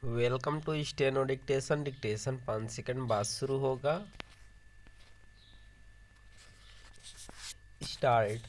Welcome to steno dictation. Dictation 5 second बाद शुरू होगा। स्टार्ट।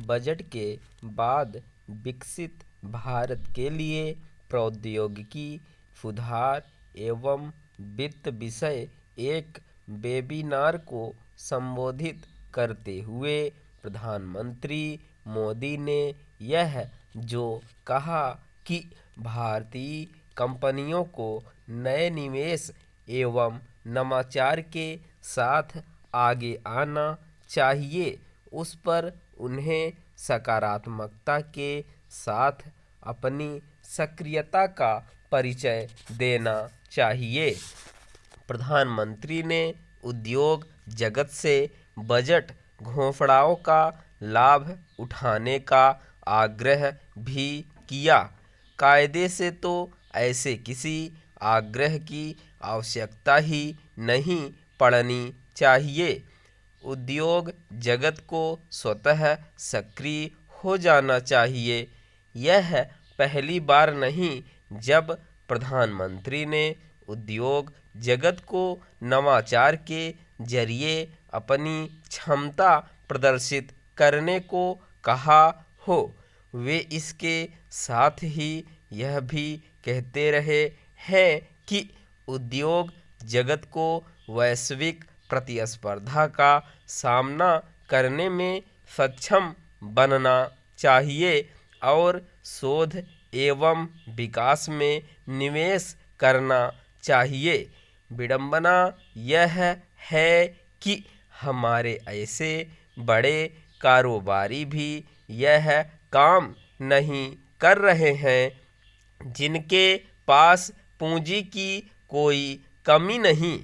बजट के बाद विकसित भारत के लिए प्रौद्योगिकी सुधार एवं वित्त विषय एक वेबिनार को संबोधित करते हुए प्रधानमंत्री मोदी ने यह जो कहा कि भारतीय कंपनियों को नए निवेश एवं नवाचार के साथ आगे आना चाहिए, उस पर उन्हें सकारात्मकता के साथ अपनी सक्रियता का परिचय देना चाहिए। प्रधानमंत्री ने उद्योग जगत से बजट घोषणाओं का लाभ उठाने का आग्रह भी किया। कायदे से तो ऐसे किसी आग्रह की आवश्यकता ही नहीं पड़नी चाहिए। उद्योग जगत को स्वतः सक्रिय हो जाना चाहिए। यह पहली बार नहीं जब प्रधानमंत्री ने उद्योग जगत को नवाचार के जरिए अपनी क्षमता प्रदर्शित करने को कहा हो। वे इसके साथ ही यह भी कहते रहे हैं कि उद्योग जगत को वैश्विक प्रतिस्पर्धा का सामना करने में सक्षम बनना चाहिए और शोध एवं विकास में निवेश करना चाहिए। विडंबना यह है कि हमारे ऐसे बड़े कारोबारी भी यह काम नहीं कर रहे हैं जिनके पास पूंजी की कोई कमी नहीं।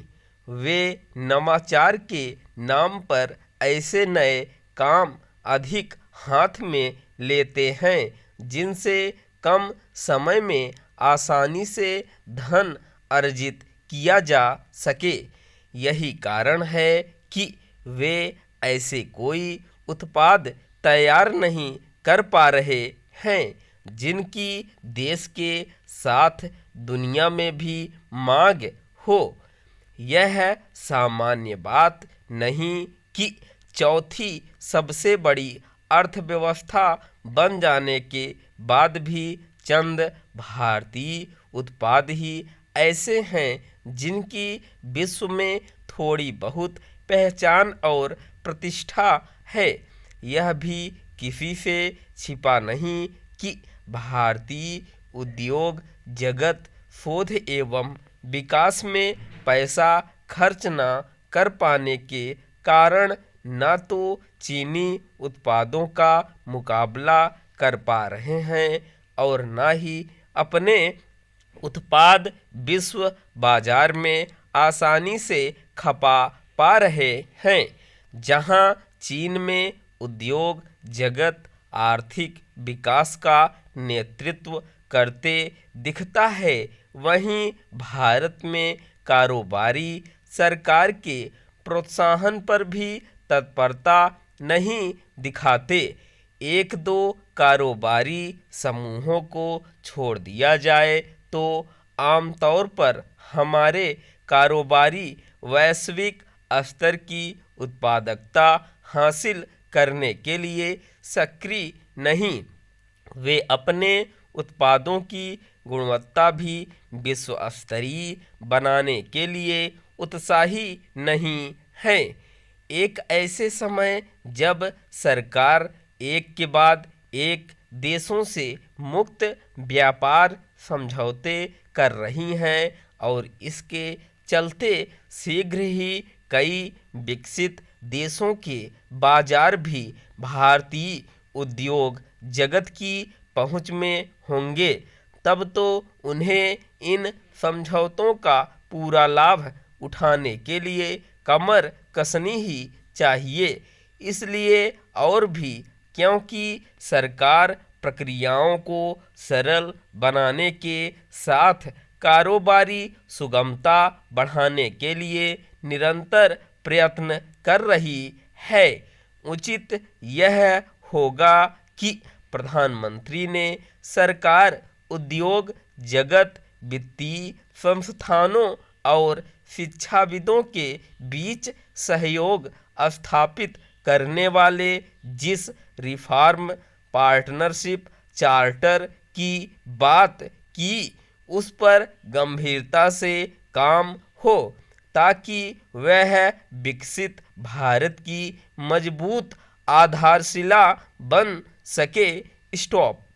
वे नवाचार के नाम पर ऐसे नए काम अधिक हाथ में लेते हैं जिनसे कम समय में आसानी से धन अर्जित किया जा सके। यही कारण है कि वे ऐसे कोई उत्पाद तैयार नहीं कर पा रहे हैं जिनकी देश के साथ दुनिया में भी मांग हो। यह सामान्य बात नहीं कि चौथी सबसे बड़ी अर्थव्यवस्था बन जाने के बाद भी चंद भारतीय उत्पाद ही ऐसे हैं जिनकी विश्व में थोड़ी बहुत पहचान और प्रतिष्ठा है। यह भी किसी से छिपा नहीं कि भारतीय उद्योग जगत शोध एवं विकास में पैसा खर्च न कर पाने के कारण न तो चीनी उत्पादों का मुकाबला कर पा रहे हैं और न ही अपने उत्पाद विश्व बाजार में आसानी से खपा पा रहे हैं। जहां चीन में उद्योग जगत आर्थिक विकास का नेतृत्व करते दिखता है, वहीं भारत में कारोबारी सरकार के प्रोत्साहन पर भी तत्परता नहीं दिखाते। एक दो कारोबारी समूहों को छोड़ दिया जाए तो आमतौर पर हमारे कारोबारी वैश्विक स्तर की उत्पादकता हासिल करने के लिए सक्रिय नहीं। वे अपने उत्पादों की गुणवत्ता भी विश्व स्तरीय बनाने के लिए उत्साही नहीं है। एक ऐसे समय जब सरकार एक के बाद एक देशों से मुक्त व्यापार समझौते कर रही हैं और इसके चलते शीघ्र ही कई विकसित देशों के बाजार भी भारतीय उद्योग जगत की पहुंच में होंगे, तब तो उन्हें इन समझौतों का पूरा लाभ उठाने के लिए कमर कसनी ही चाहिए। इसलिए और भी क्योंकि सरकार प्रक्रियाओं को सरल बनाने के साथ कारोबारी सुगमता बढ़ाने के लिए निरंतर प्रयत्न कर रही है। उचित यह होगा कि प्रधानमंत्री ने सरकार उद्योग जगत वित्तीय संस्थानों और शिक्षाविदों के बीच सहयोग स्थापित करने वाले जिस रिफॉर्म पार्टनरशिप चार्टर की बात की उस पर गंभीरता से काम हो ताकि वह विकसित भारत की मजबूत आधारशिला बन सके। स्टॉप।